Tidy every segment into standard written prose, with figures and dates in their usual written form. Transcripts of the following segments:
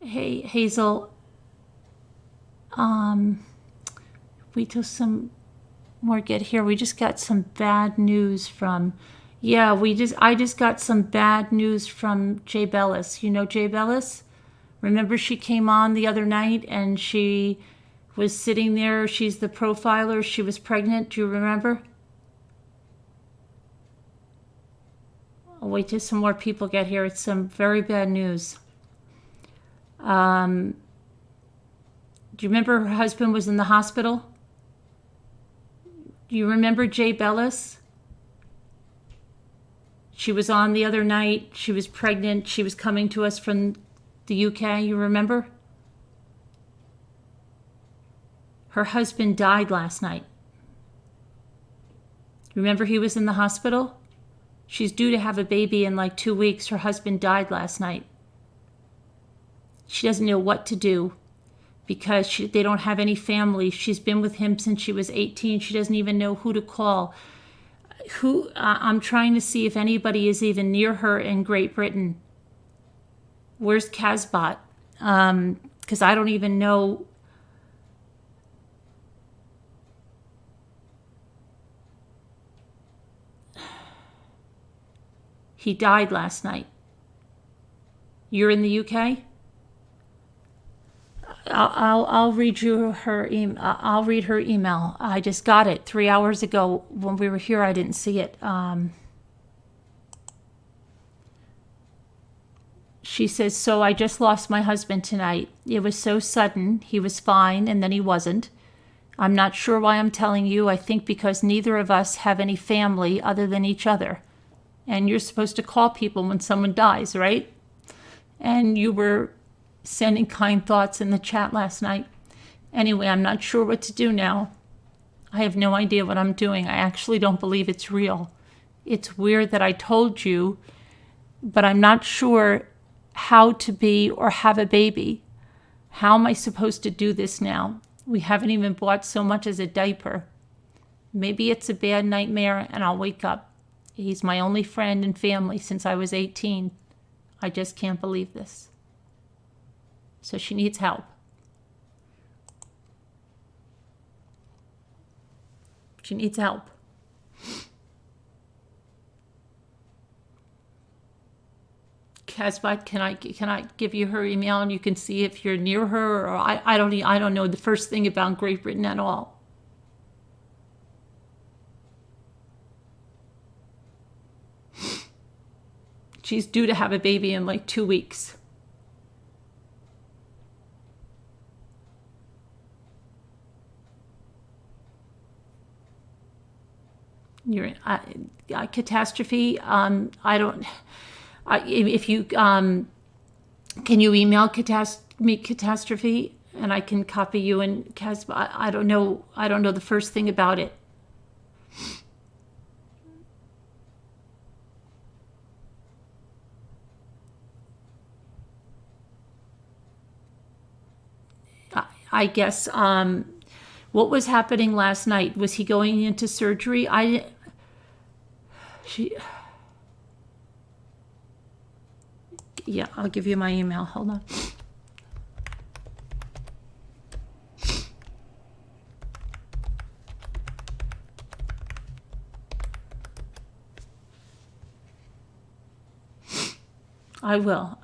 Hey, Hazel, wait till some more get here. We just got some bad news from, yeah, I just got some bad news from Jaybells. You know Jaybells? Remember she came on the other night and she was sitting there. She's the profiler. She was pregnant. Do you remember? I'll wait till some more people get here. It's some very bad news. Do you remember her husband was in the hospital? Do you remember Jay Bellis? She was on the other night. She was pregnant. She was coming to us from the UK. You remember? Her husband died last night. Remember he was in the hospital? She's due to have a baby in like 2 weeks. Her husband died last night. She doesn't know what to do because they don't have any family. She's been with him since she was 18. She doesn't even know who to call. I'm trying to see if anybody is even near her in Great Britain. Where's Casbot? Because I don't even know. He died last night. You're in the UK? I'll read you her email. I'll read her email. I just got it 3 hours ago. When we were here, I didn't see it. She says, so I just lost my husband tonight. It was so sudden. He was fine, and then he wasn't. I'm not sure why I'm telling you. I think because neither of us have any family other than each other. And you're supposed to call people when someone dies, right? And you were sending kind thoughts in the chat last night. Anyway, I'm not sure what to do now. I have no idea what I'm doing. I actually don't believe it's real. It's weird that I told you, but I'm not sure how to be or have a baby. How am I supposed to do this now? We haven't even bought so much as a diaper. Maybe it's a bad nightmare and I'll wake up. He's my only friend and family since I was 18. I just can't believe this. So she needs help. She needs help. Casbot, can I give you her email and you can see if you're near her, or I don't know the first thing about Great Britain at all. She's due to have a baby in like 2 weeks. You're catastrophe. I don't. If you can you email me catastrophe and I can copy you and I don't know. I don't know the first thing about it. I guess. What was happening last night? Was he going into surgery? Yeah, I'll give you my email. Hold on. I will.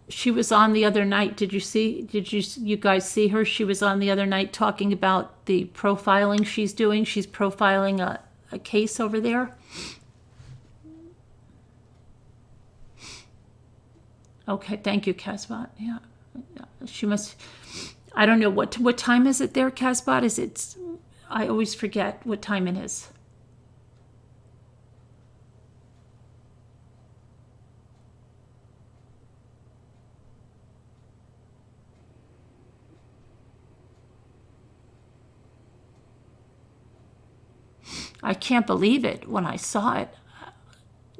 She was on the other night. Did you guys see her? She was on the other night talking about the profiling she's doing. She's profiling a case over there. Okay, thank you, Casbot. Yeah, she must. I don't know what time is it there, Casbot? Is it? I always forget what time it is. I can't believe it when I saw it.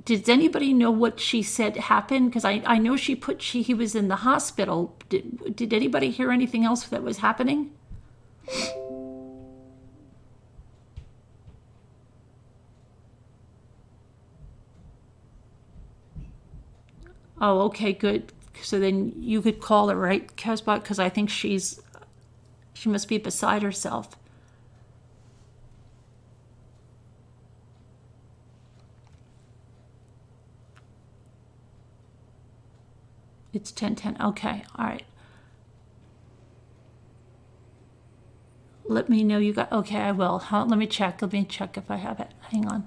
Did anybody know what she said happened? Because I know he was in the hospital. Did anybody hear anything else that was happening? Oh, okay, good. So then you could call her, right, Casbot? Because I think she must be beside herself. It's 10:10. Okay, all right. Let me know you got. Okay, I will. Let me check. Let me check if I have it. Hang on.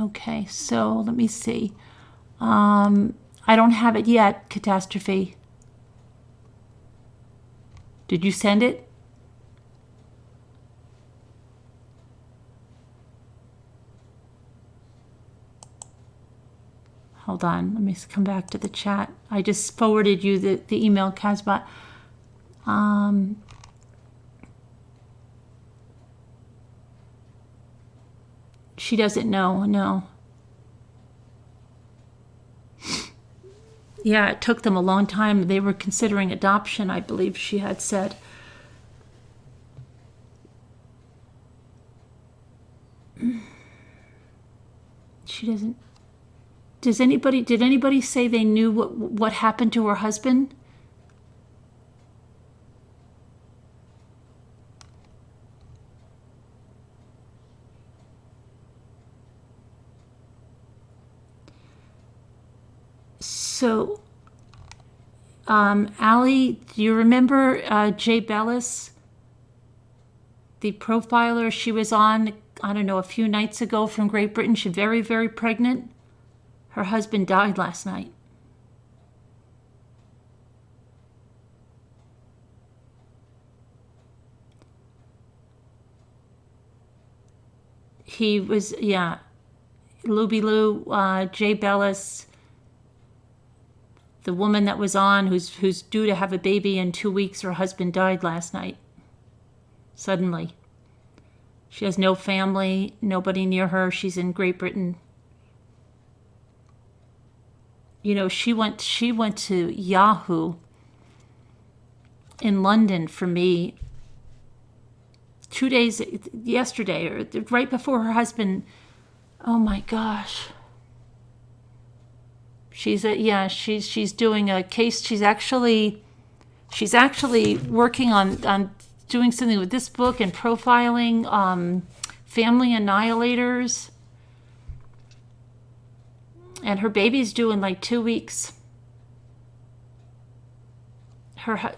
Okay, so let me see. I don't have it yet, Catastrophe. Did you send it? Hold on, let me come back to the chat. I just forwarded you the email, Casbot. She doesn't know, no. Yeah, it took them a long time. They were considering adoption, I believe she had said. She doesn't. Did anybody say they knew what happened to her husband? So, Allie, do you remember Jaybells, the profiler she was on, I don't know, a few nights ago from Great Britain? She's very, very pregnant. Her husband died last night. He was, yeah, Luby Lou, Jaybells, the woman that was on, who's due to have a baby in 2 weeks, her husband died last night. Suddenly. She has no family, nobody near her. She's in Great Britain. You know, she went to Yahoo in London for me 2 days yesterday, or right before her husband. Oh my gosh. She's doing a case. She's actually working on doing something with this book and profiling family annihilators. And her baby's due in like 2 weeks.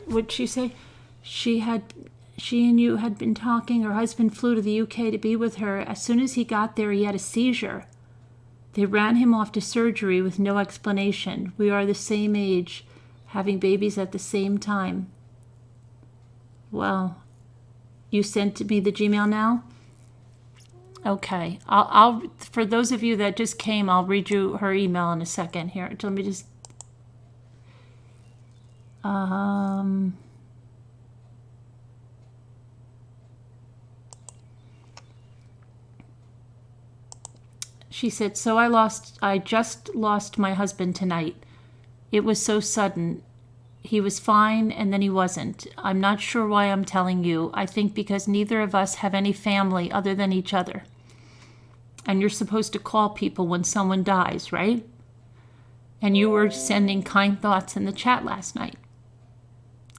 What'd she say? She and you had been talking. Her husband flew to the UK to be with her. As soon as he got there, he had a seizure. They ran him off to surgery with no explanation. We are the same age, having babies at the same time. Well, you sent me the Gmail now? Okay. I'll for those of you that just came, I'll read you her email in a second here. Let me just she said, so I just lost my husband tonight. It was so sudden. He was fine and then he wasn't. I'm not sure why I'm telling you. I think because neither of us have any family other than each other. And you're supposed to call people when someone dies, right? And you were sending kind thoughts in the chat last night.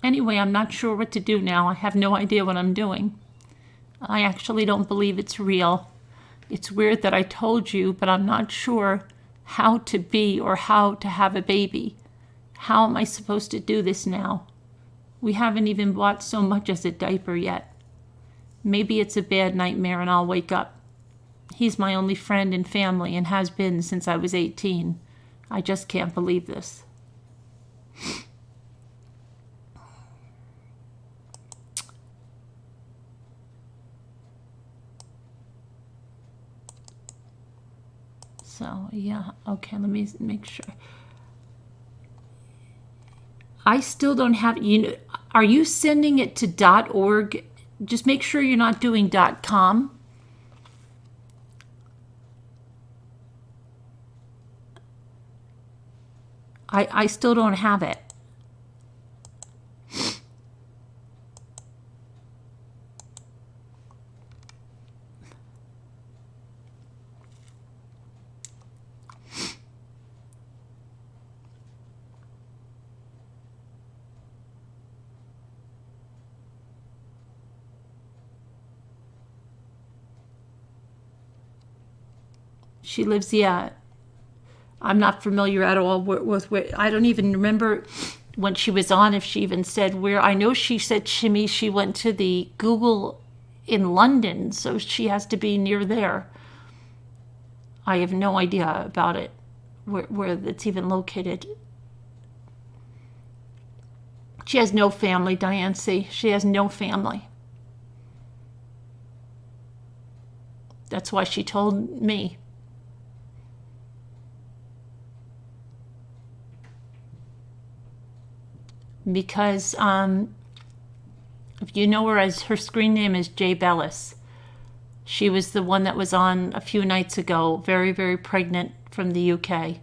Anyway, I'm not sure what to do now. I have no idea what I'm doing. I actually don't believe it's real. It's weird that I told you, but I'm not sure how to be or how to have a baby. How am I supposed to do this now? We haven't even bought so much as a diaper yet. Maybe it's a bad nightmare and I'll wake up. He's my only friend and family and has been since I was 18. I just can't believe this. So, yeah, okay, let me make sure. I still don't have, are you sending it to .org? Just make sure you're not doing .com. I still don't have it. She lives, yeah. I'm not familiar at all with where. I don't even remember when she was on if she even said where. I know she said to me she went to the Google in London, so she has to be near there. I have no idea about it, where it's even located. She has no family, Diane C. She has no family. That's why she told me. Because if you know her as her screen name is Jaybells. She was the one that was on a few nights ago, very, very pregnant from the UK.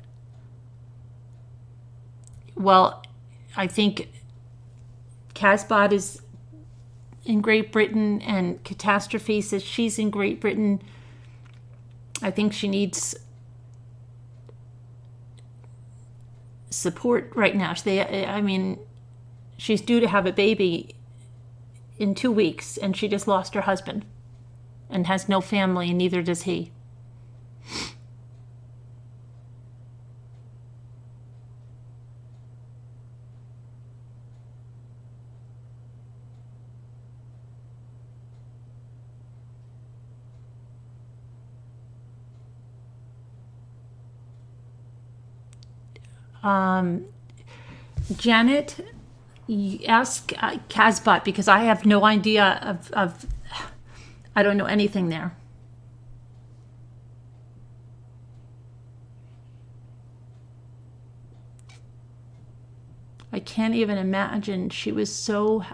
Well, I think Casbot is in Great Britain and Catastrophe says she's in Great Britain. I think she needs support right now. She's due to have a baby in 2 weeks, and she just lost her husband and has no family, and neither does he. Janet, ask Casbot, because I have no idea of I don't know anything there. I can't even imagine. She was so...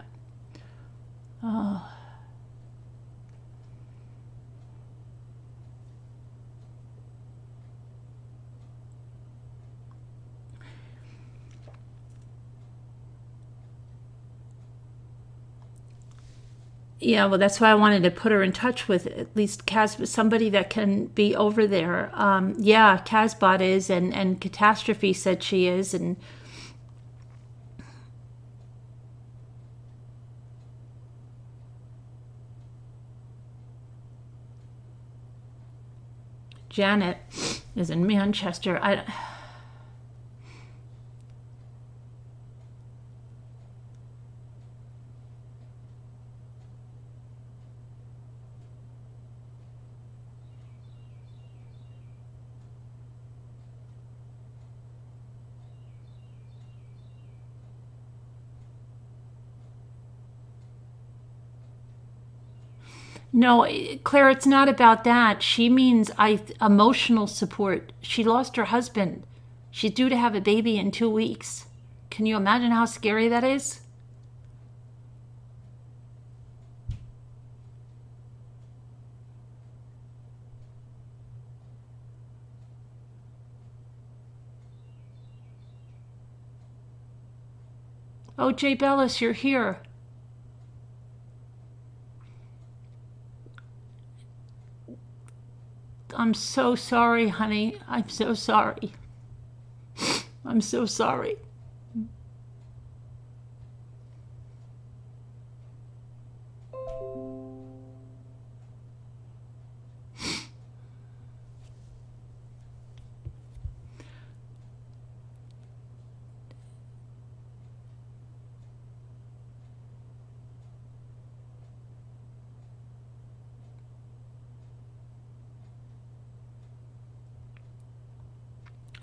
Yeah, well, that's why I wanted to put her in touch with at least somebody that can be over there. Yeah, Casbot is, and Catastrophe said she is, and Janet is in Manchester. No, Claire, it's not about that. She means emotional support. She lost her husband. She's due to have a baby in 2 weeks. Can you imagine how scary that is? Oh, Jaybells, you're here. I'm so sorry, honey. I'm so sorry. I'm so sorry.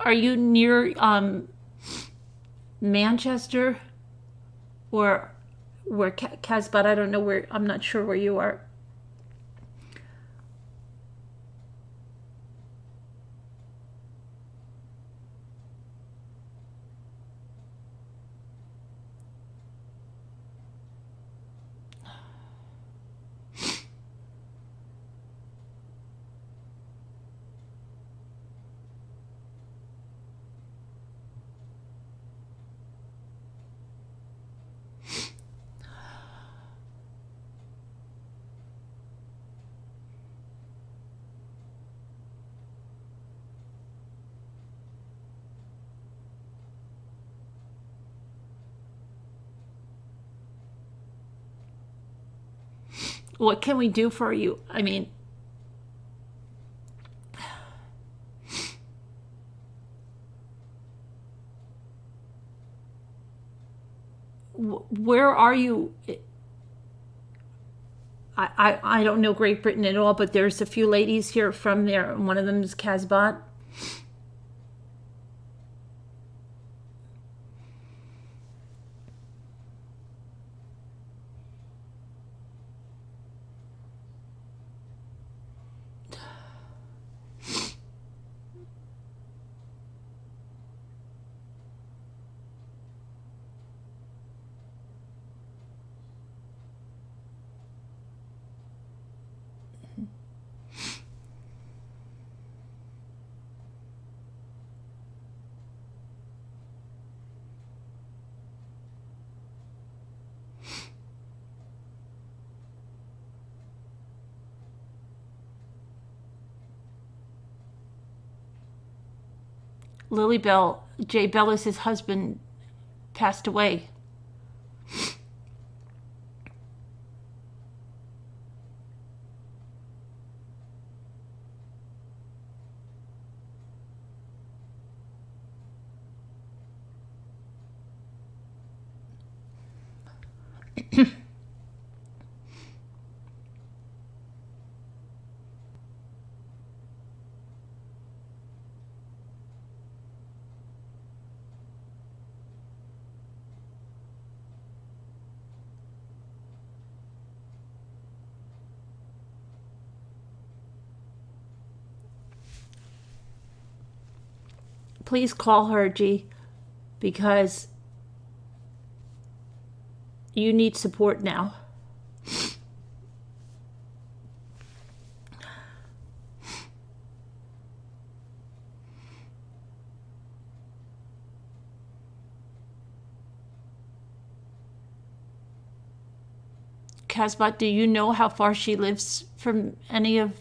Are you near Manchester or where Casbah? I don't know where. I'm not sure where you are. What can we do for you? I mean, where are you? I don't know Great Britain at all, but there's a few ladies here from there, and one of them is Casbah. Lilybell, Jaybell is his husband, passed away. Please call her, G, because you need support now. Casbah, do you know how far she lives from any of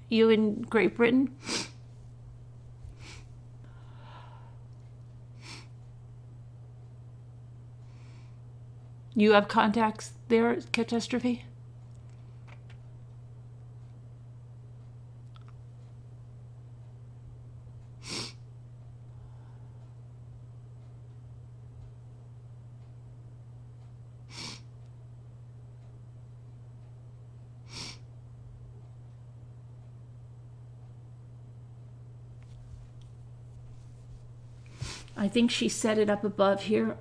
you in Great Britain? You have contacts there, Catastrophe? I think she set it up above here.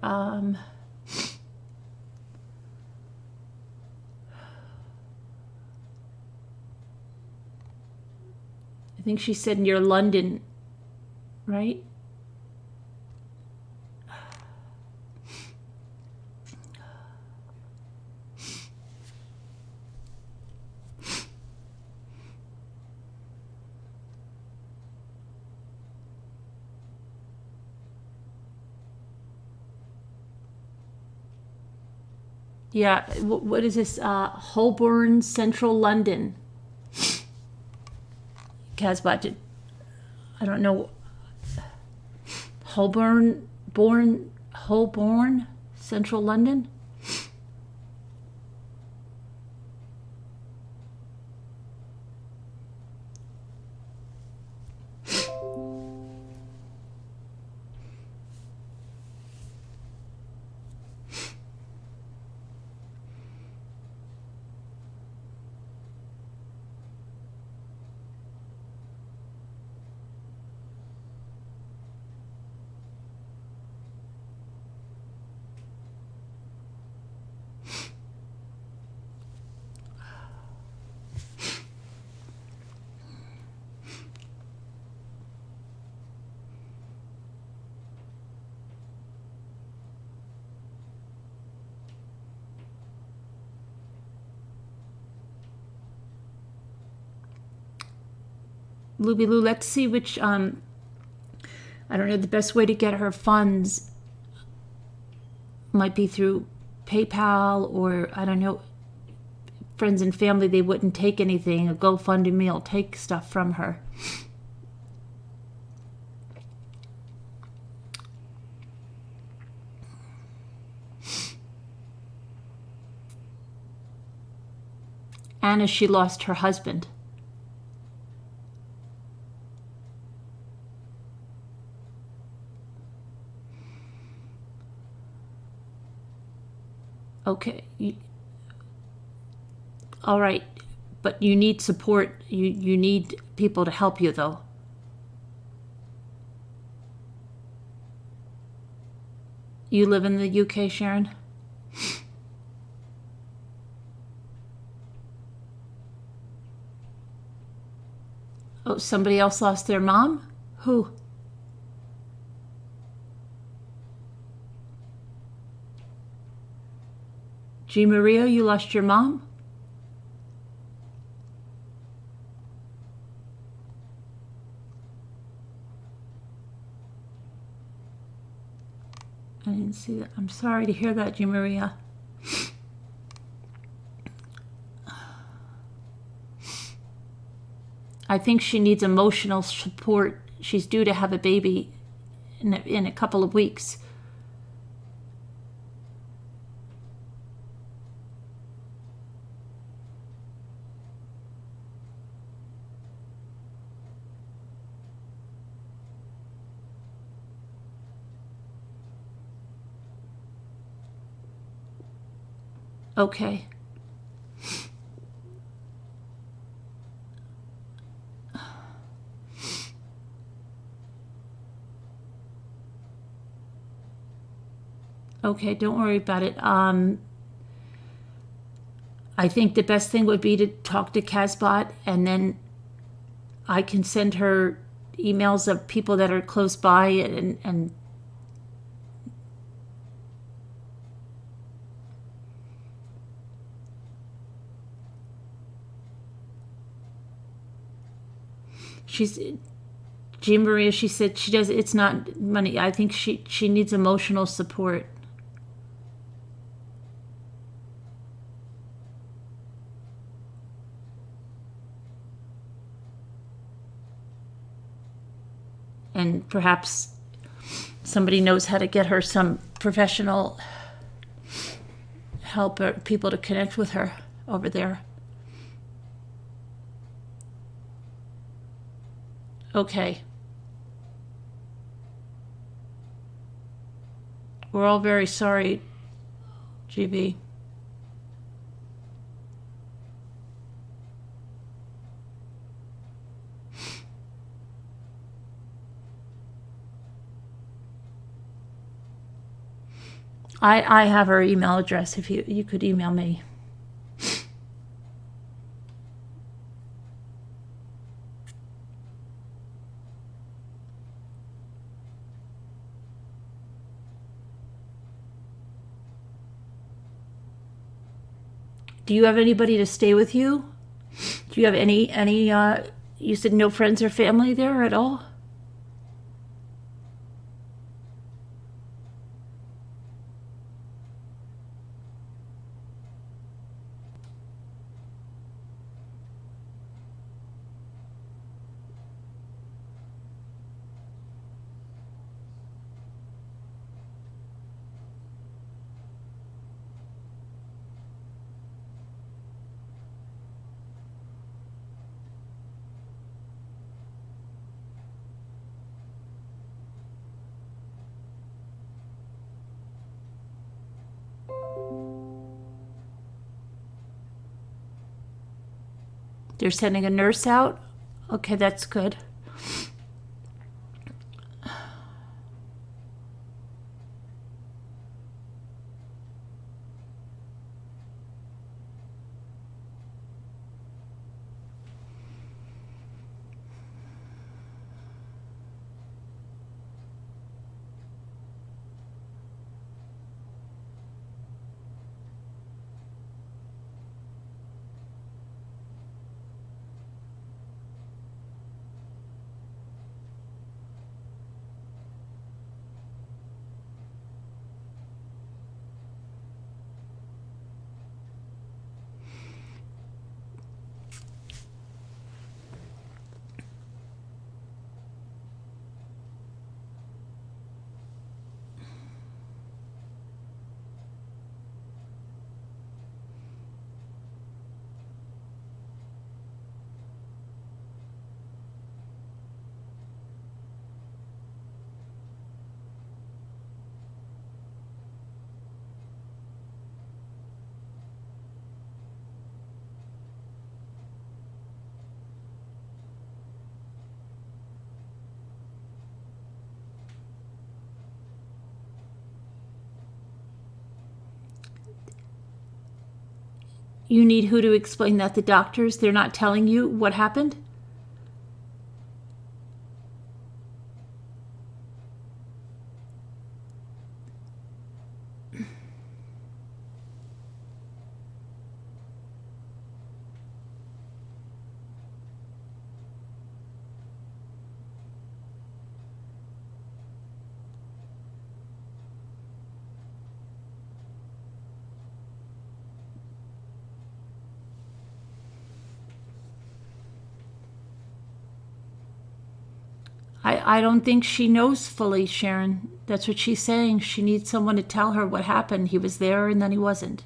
I think she said near London, right? Yeah, what is this? Holborn, Central London. Casbah, I don't know. Holborn, Central London. Luby Lou, let's see which, I don't know, the best way to get her funds might be through PayPal, or I don't know, friends and family, they wouldn't take anything. A GoFundMe will take stuff from her. Anna, she lost her husband. Okay. All right. But you need support. You need people to help you, though. You live in the UK, Sharon? Oh, somebody else lost their mom? Who? G. Maria, you lost your mom? I didn't see that. I'm sorry to hear that, G. Maria. I think she needs emotional support. She's due to have a baby in a couple of weeks. Okay. Okay, don't worry about it. I think the best thing would be to talk to Casbot, and then I can send her emails of people that are close by, and she's Jean Maria, she said she does, it's not money. I think she needs emotional support. And perhaps somebody knows how to get her some professional help or people to connect with her over there. Okay. We're all very sorry, GB. I have her email address if you could email me. Do you have anybody to stay with you? Do you have any you said no friends or family there at all? They're sending a nurse out? Okay, that's good. You need who to explain that? The doctors? They're not telling you what happened? I don't think she knows fully, Sharon. That's what she's saying. She needs someone to tell her what happened. He was there and then he wasn't.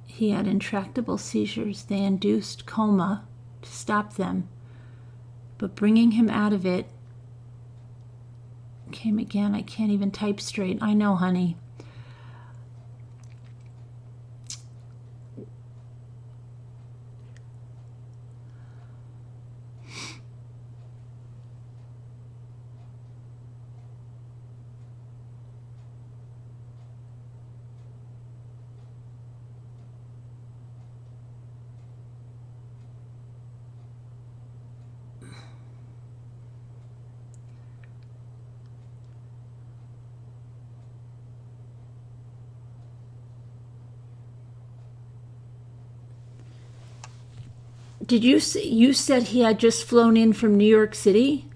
He had intractable seizures. They induced coma to stop them. But bringing him out of it came again. I can't even type straight. I know, honey. Did you say, you said he had just flown in from New York City?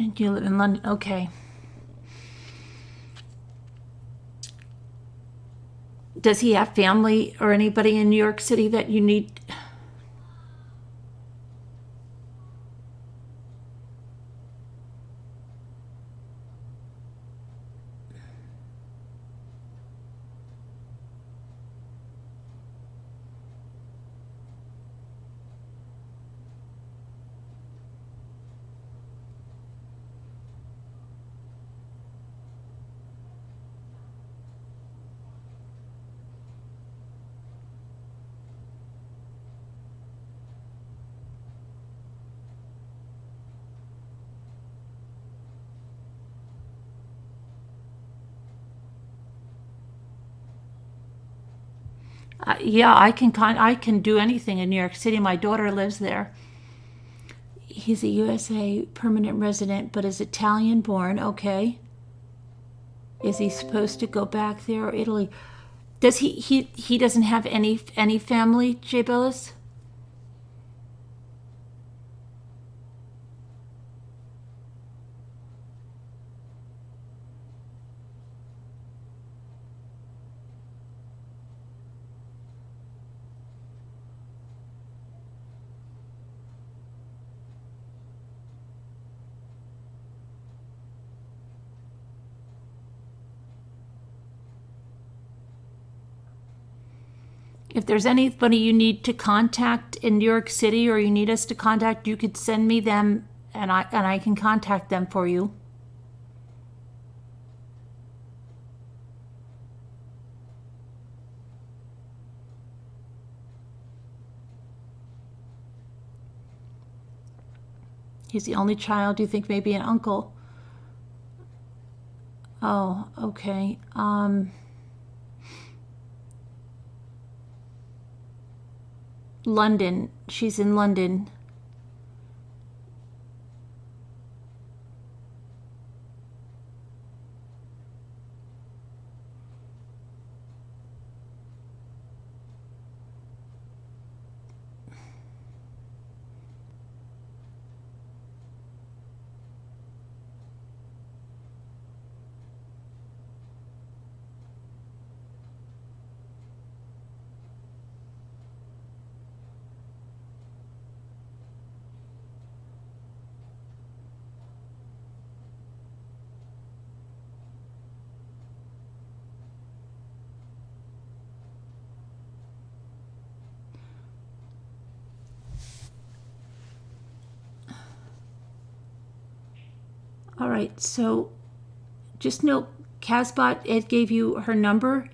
And you live in London. Okay. Does he have family or anybody in New York City that you need? Yeah, I can do anything in New York City. My daughter lives there. He's a USA permanent resident, but is Italian born. Okay. Is he supposed to go back there or Italy? Does he doesn't have any family, Jaybells? If there's anybody you need to contact in New York City or you need us to contact, you could send me them and I can contact them for you. He's the only child. You think maybe an uncle? Oh, okay. London. She's in London. All right, so just know Casbot, Ed gave you her number.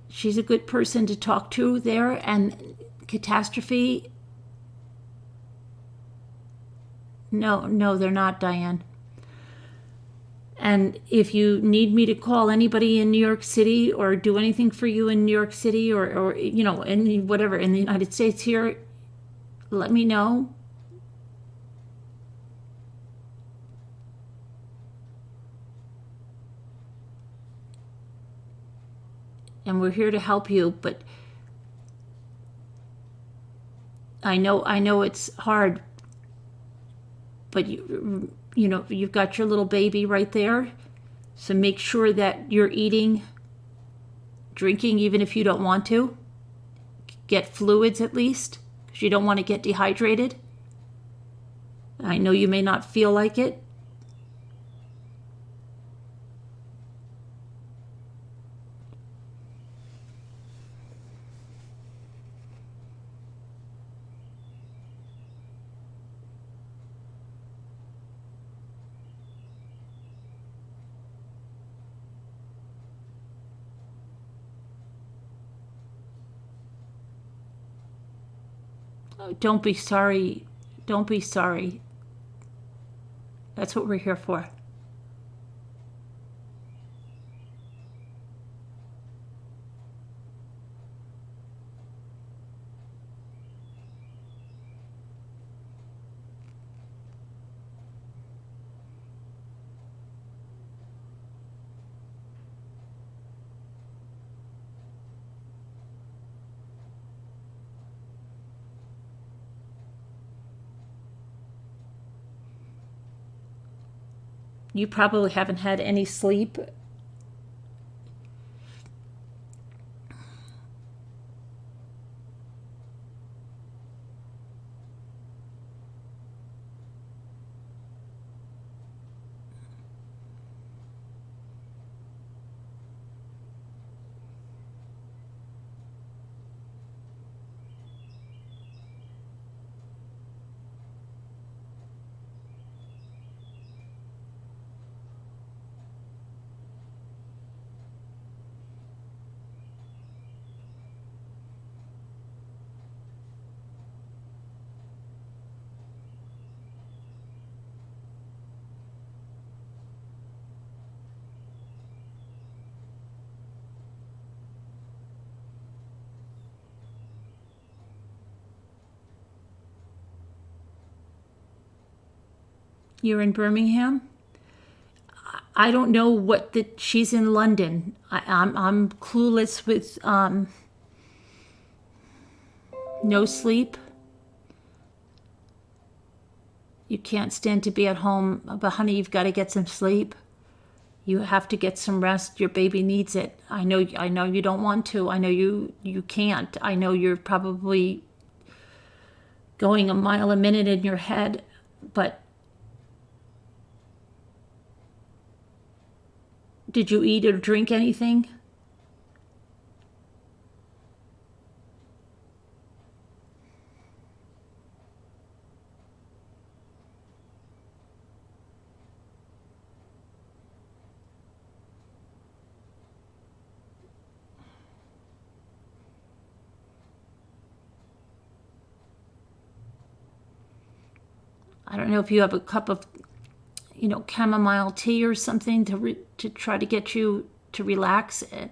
She's a good person to talk to there. And Catastrophe, no, they're not, Diane. And if you need me to call anybody in New York City or do anything for you in New York City or any whatever in the United States here, let me know. And we're here to help you, but I know it's hard, but you've got your little baby right there, so make sure that you're eating, drinking, even if you don't want to. Get fluids at least, because you don't want to get dehydrated. I know you may not feel like it. Don't be sorry. Don't be sorry. That's what we're here for. You probably haven't had any sleep. You're in Birmingham? I don't know what that she's in London. I'm clueless with no sleep. You can't stand to be at home, but honey, you've got to get some sleep. You have to get some rest. Your baby needs it. I know you don't want to. I know you can't. I know you're probably going a mile a minute in your head, but did you eat or drink anything? I don't know if you have a cup of, chamomile tea or something to try to get you to relax it.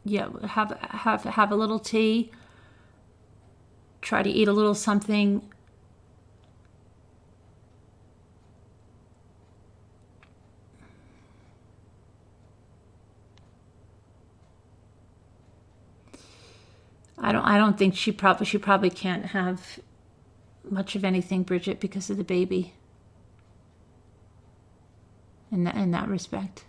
Yeah, have a little tea. Try to eat a little something. I don't think she probably can't have much of anything, Bridget, because of the baby. In that respect.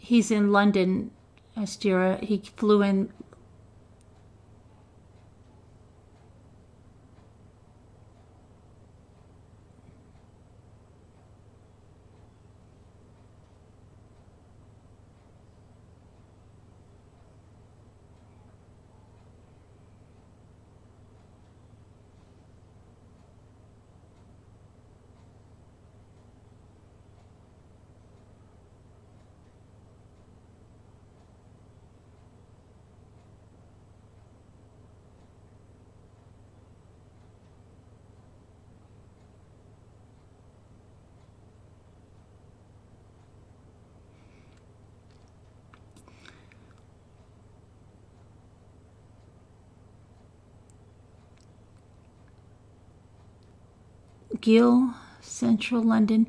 He's in London, Astira. He flew in. Gill, Central London.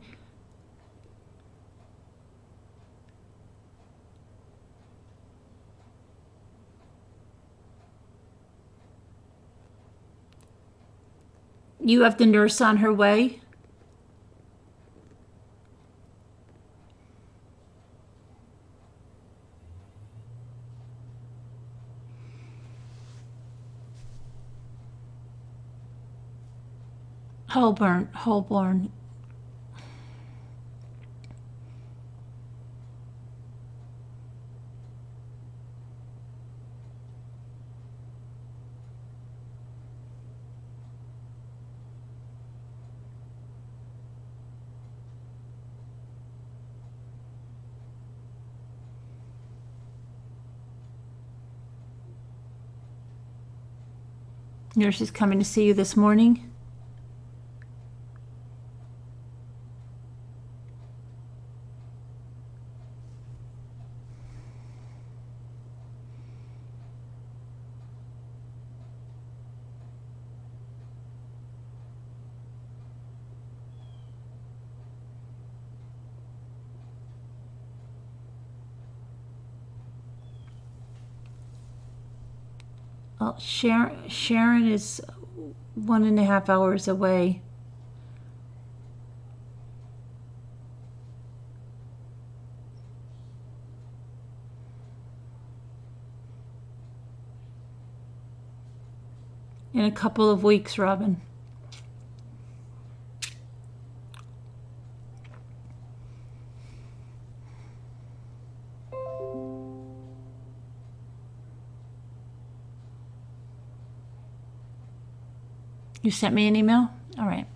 You have the nurse on her way? Holborn. Nurse is coming to see you this morning. Well, Sharon is 1.5 hours away. in a couple of weeks, Robin. You sent me an email? All right.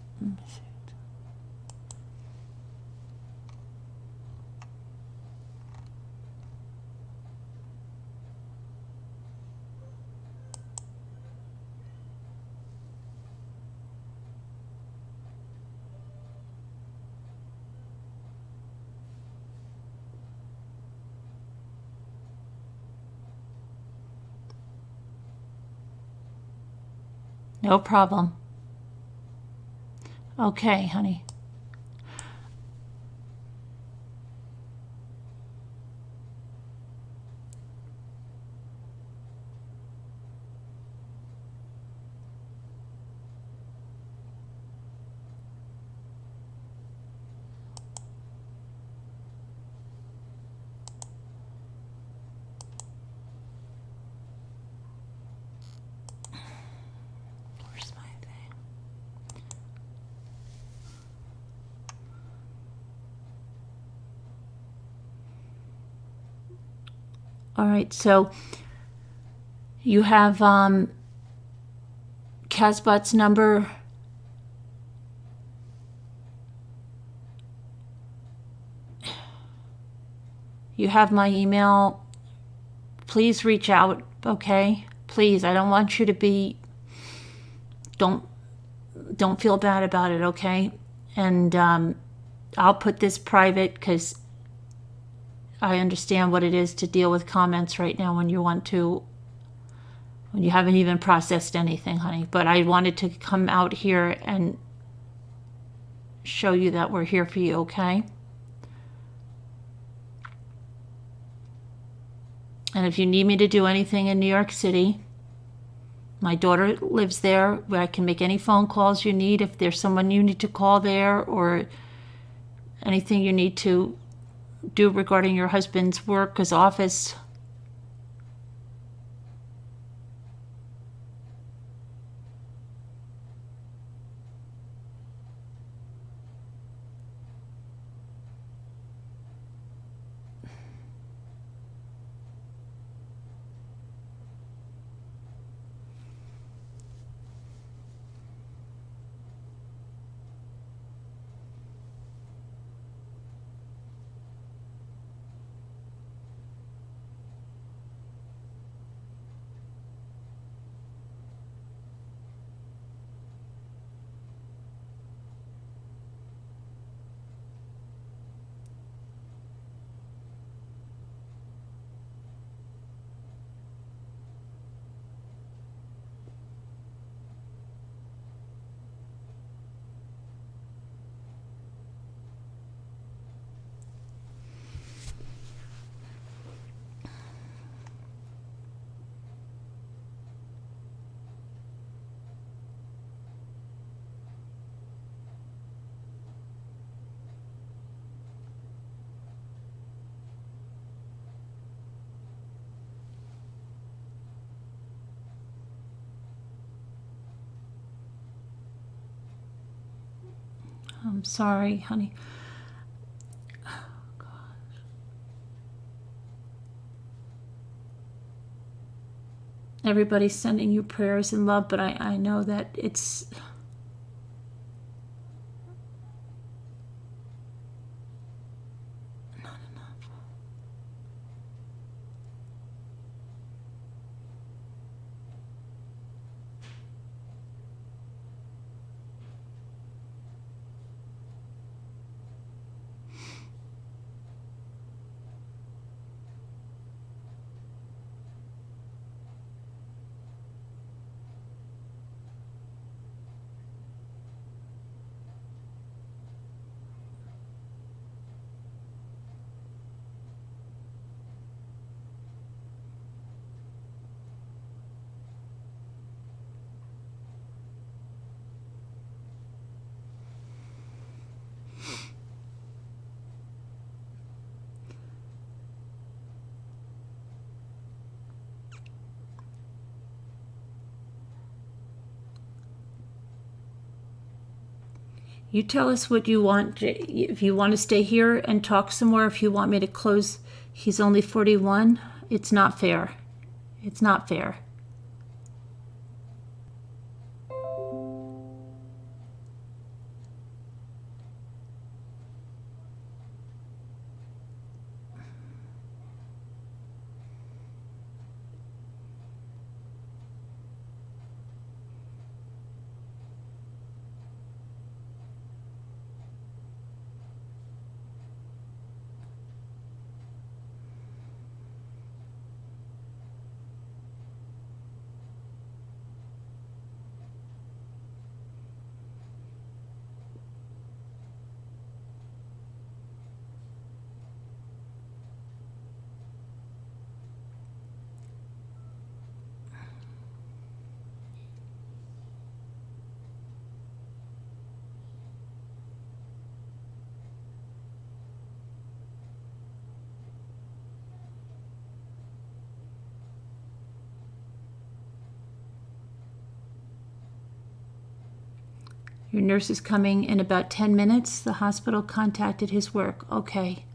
No problem. Okay, honey. Where's my thing? All right, so you have Casbot's number. You have my email. Please reach out, okay? Please, I don't want you to be, don't feel bad about it, okay? And I'll put this private because I understand what it is to deal with comments right now when you haven't even processed anything, honey. But I wanted to come out here and show you that we're here for you, okay? And if you need me to do anything in New York City, my daughter lives there where I can make any phone calls you need. If there's someone you need to call there or anything you need to do regarding your husband's work, his office. I'm sorry, honey. Oh, gosh. Everybody's sending you prayers and love, but I know that it's... not enough. You tell us what you want. If you want to stay here and talk some more, if you want me to close, he's only 41. It's not fair. It's not fair. Your nurse is coming in about 10 minutes. The hospital contacted his work. Okay.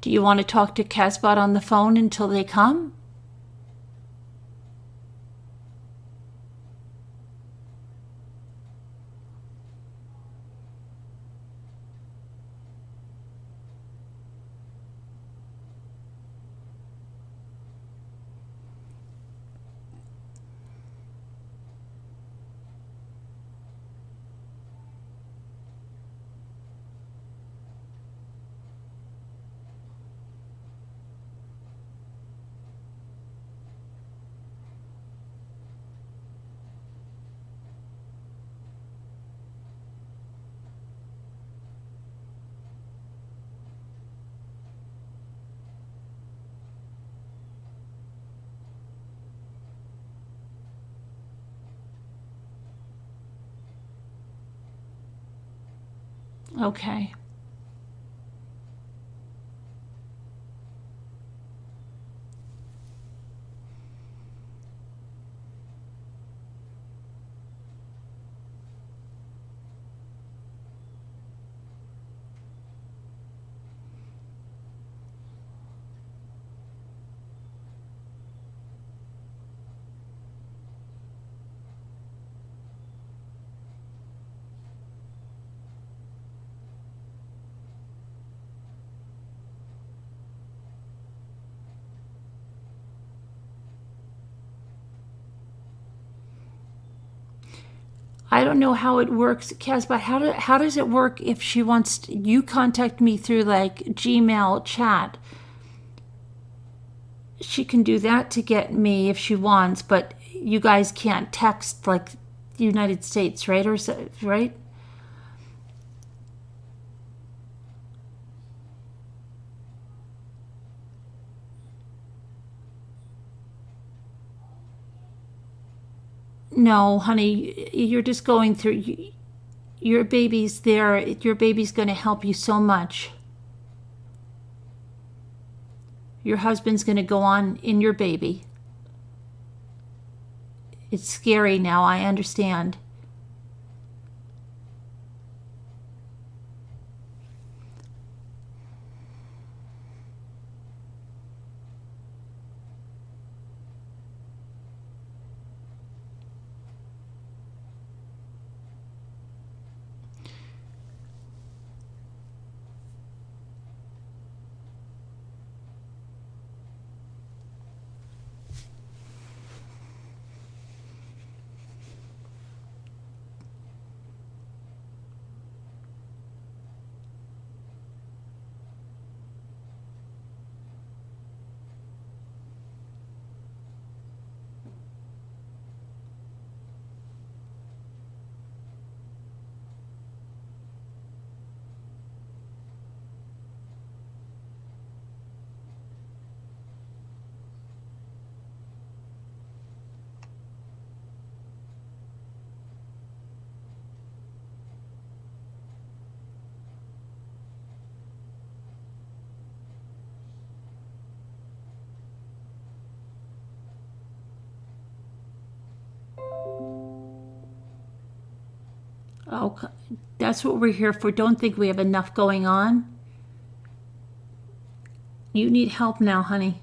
Do you want to talk to Casbot on the phone until they come? Okay. I don't know how it works, Casbot. How does it work if she wants you contact me through like Gmail chat? She can do that to get me if she wants, but you guys can't text like the United States, right? Or right? No, honey, you're just going through. Your baby's there. Your baby's going to help you so much. Your husband's going to go on in your baby. It's scary now, I understand. No, that's what we're here for. Don't think we have enough going on. You need help now, honey.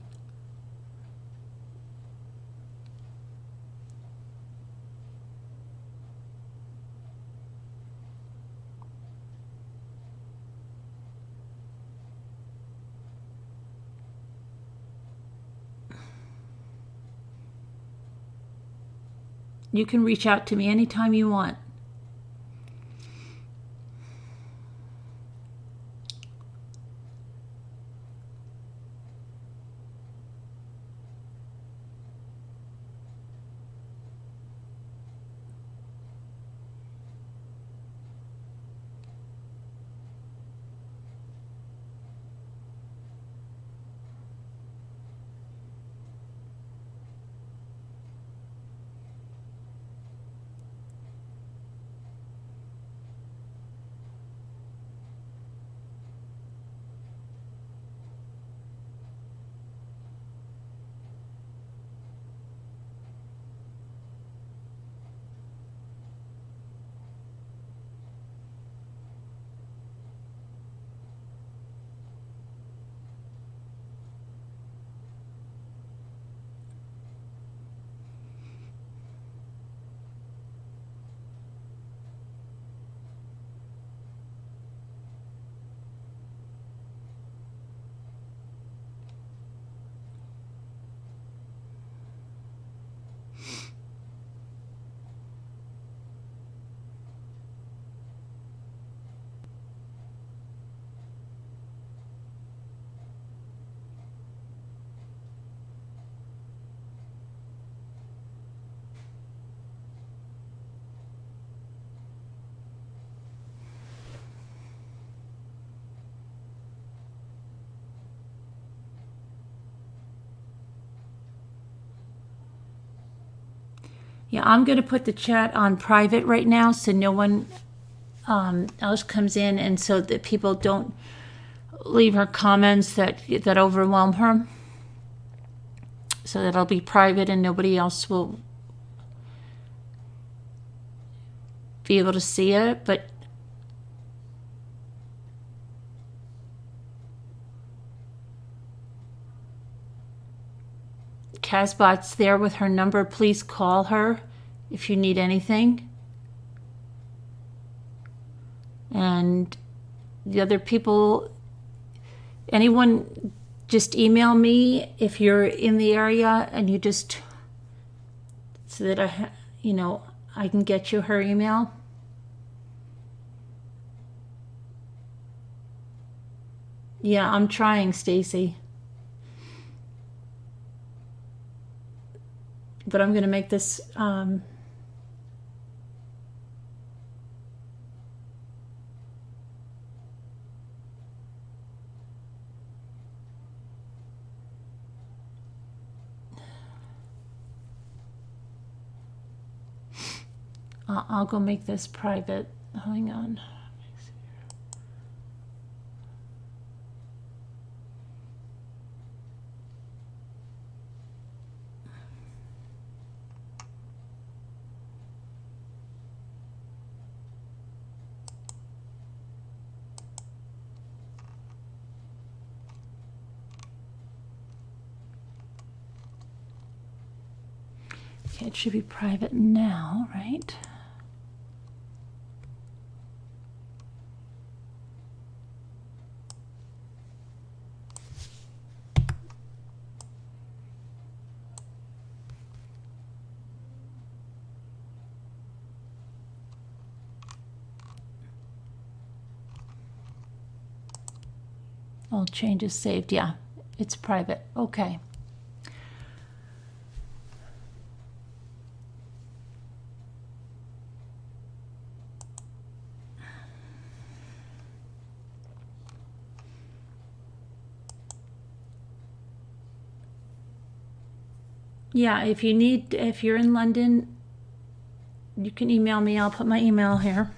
You can reach out to me anytime you want. Yeah, I'm going to put the chat on private right now so no one else comes in, and so that people don't leave her comments that overwhelm her. So that'll be private and nobody else will be able to see it. But Casbot's there with her number. Please call her if you need anything. And the other people, anyone, just email me if you're in the area, and you just, so that I can get you her email. Yeah, I'm trying, Stacy. But I'm going to make this I'll go make this private. Hang on. Okay, it should be private now, right? All changes saved. Yeah, it's private. Okay. Yeah, if you're in London, you can email me. I'll put my email here.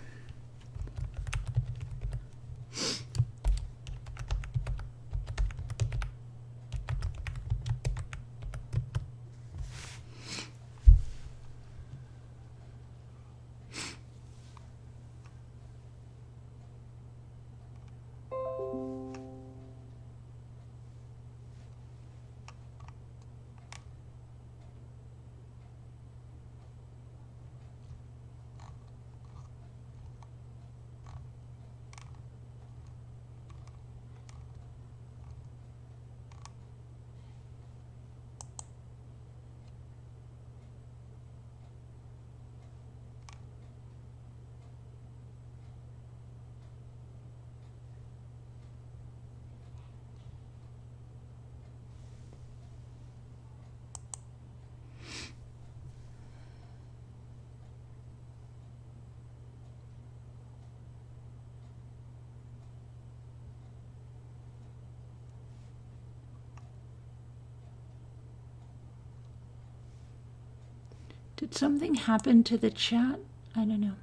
Did something happen to the chat? I don't know.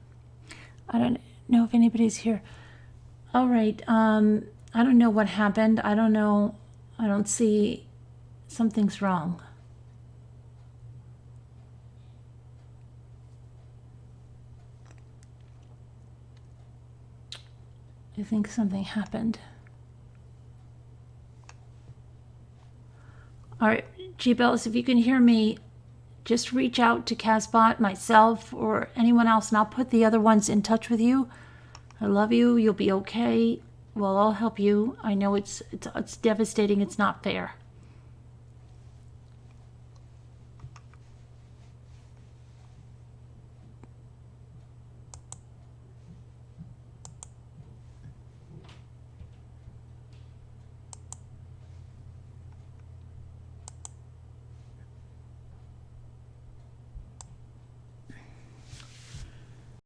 I don't know if anybody's here. All right. I don't know what happened. I don't know. I don't see. Something's wrong. I think something happened. All right, Jaybells, if you can hear me, just reach out to Casbot, myself, or anyone else, and I'll put the other ones in touch with you. I love you. You'll be okay. We'll all help you. I know it's devastating. It's not fair.